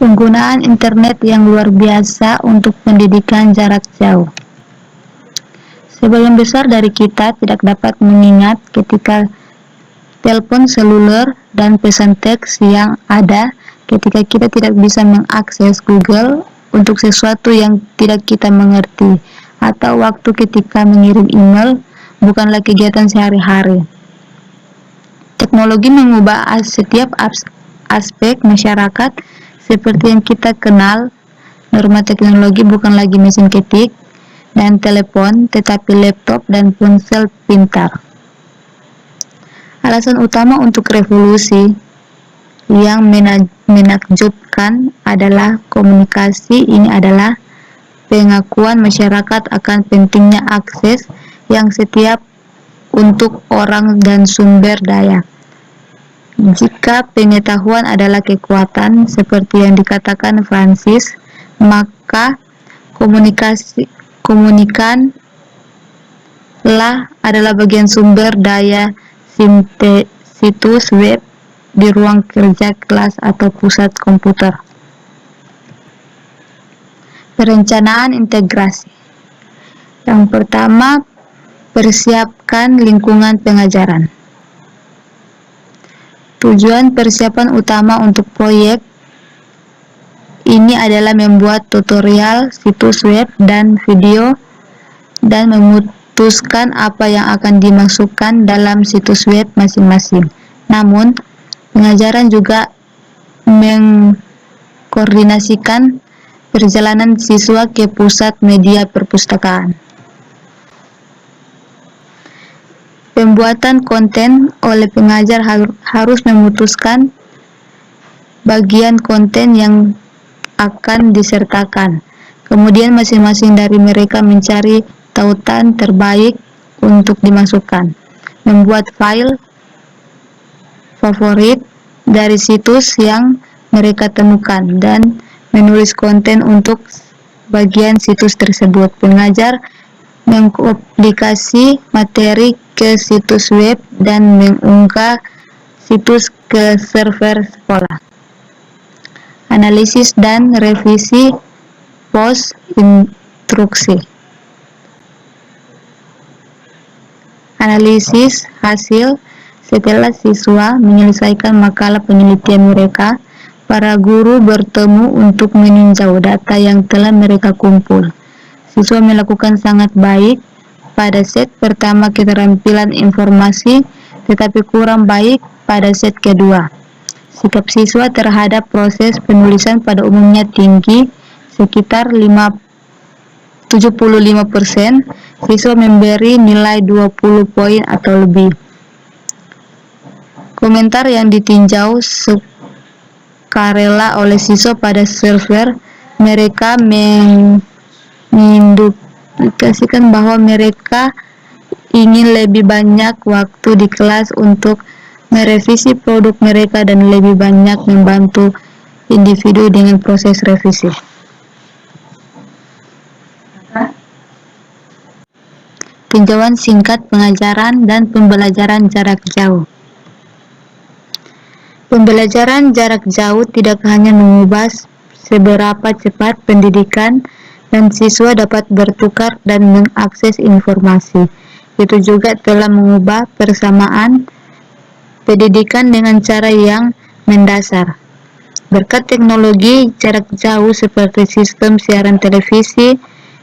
Penggunaan internet yang luar biasa untuk pendidikan jarak jauh. Sebagian besar dari kita tidak dapat mengingat ketika telepon seluler dan pesan teks yang ada ketika kita tidak bisa mengakses Google untuk sesuatu yang tidak kita mengerti, atau waktu ketika mengirim email bukanlah kegiatan sehari-hari. Teknologi mengubah setiap aspek masyarakat seperti yang kita kenal. Norma teknologi bukan lagi mesin ketik dan telepon, tetapi laptop dan ponsel pintar. Alasan utama untuk revolusi yang menakjubkan adalah komunikasi. Ini adalah pengakuan masyarakat akan pentingnya akses yang setiap untuk orang dan sumber daya. Jika pengetahuan adalah kekuatan, seperti yang dikatakan Francis, maka komunikanlah adalah bagian sumber daya situs web di ruang kerja, kelas, atau pusat komputer. Perencanaan integrasi. Yang pertama, persiapkan lingkungan pengajaran. Tujuan persiapan utama untuk proyek ini adalah membuat tutorial, situs web, dan video, dan memutuskan apa yang akan dimasukkan dalam situs web masing-masing. Namun, pengajaran juga mengkoordinasikan perjalanan siswa ke pusat media perpustakaan. Pembuatan konten oleh pengajar harus memutuskan bagian konten yang akan disertakan. Kemudian masing-masing dari mereka mencari tautan terbaik untuk dimasukkan, membuat file favorit dari situs yang mereka temukan, dan menulis konten untuk bagian situs tersebut. Pengajar mengaplikasi materi ke situs web dan mengunggah situs ke server sekolah. Analisis dan revisi post instruksi. Analisis hasil setelah siswa menyelesaikan makalah penelitian mereka. Para guru bertemu untuk meninjau data yang telah mereka kumpul. Siswa melakukan sangat baik pada set pertama keterampilan informasi, tetapi kurang baik pada set kedua. Sikap siswa terhadap proses penulisan pada umumnya tinggi, sekitar 75%. Siswa memberi nilai 20 poin atau lebih. Komentar yang ditinjau sukarela oleh siswa pada server mereka mengindikasikan bahwa mereka ingin lebih banyak waktu di kelas untuk merevisi produk mereka dan lebih banyak membantu individu dengan proses revisi. Tinjauan singkat pengajaran dan pembelajaran jarak jauh. Pembelajaran jarak jauh tidak hanya mengubah seberapa cepat pendidikan dan siswa dapat bertukar dan mengakses informasi, itu juga telah mengubah persamaan pendidikan dengan cara yang mendasar. Berkat teknologi jarak jauh seperti sistem siaran televisi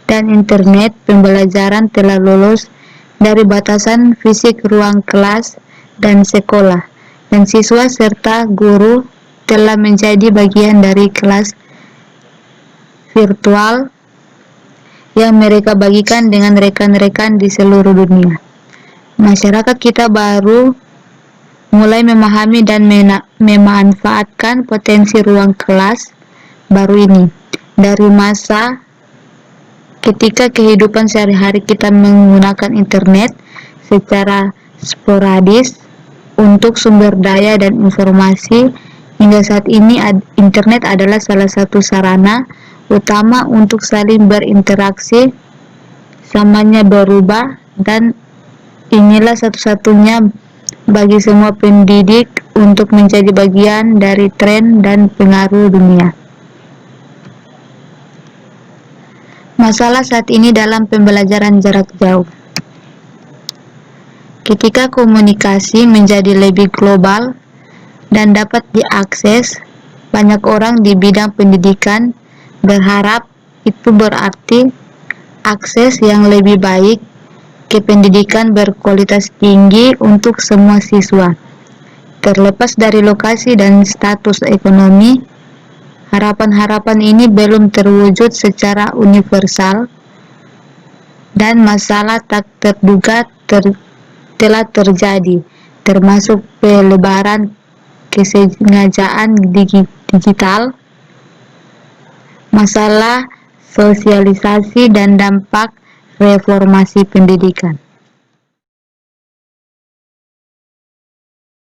dan internet, pembelajaran telah lulus dari batasan fisik ruang kelas dan sekolah, dan siswa serta guru telah menjadi bagian dari kelas virtual yang mereka bagikan dengan rekan-rekan di seluruh dunia. Masyarakat kita baru mulai memahami dan memanfaatkan potensi ruang kelas baru ini. Dari masa ketika kehidupan sehari-hari kita menggunakan internet secara sporadis untuk sumber daya dan informasi, hingga saat ini internet adalah salah satu sarana utama untuk saling berinteraksi. Zamannya berubah, dan inilah satu-satunya bagi semua pendidik untuk menjadi bagian dari tren dan pengaruh dunia. Masalah saat ini dalam pembelajaran jarak jauh. Ketika komunikasi menjadi lebih global dan dapat diakses, banyak orang di bidang pendidikan berharap itu berarti akses yang lebih baik ke pendidikan berkualitas tinggi untuk semua siswa. Terlepas dari lokasi dan status ekonomi, harapan-harapan ini belum terwujud secara universal, dan masalah tak terduga telah terjadi, termasuk pelebaran kesengajaan digital, masalah sosialisasi, dan dampak reformasi pendidikan.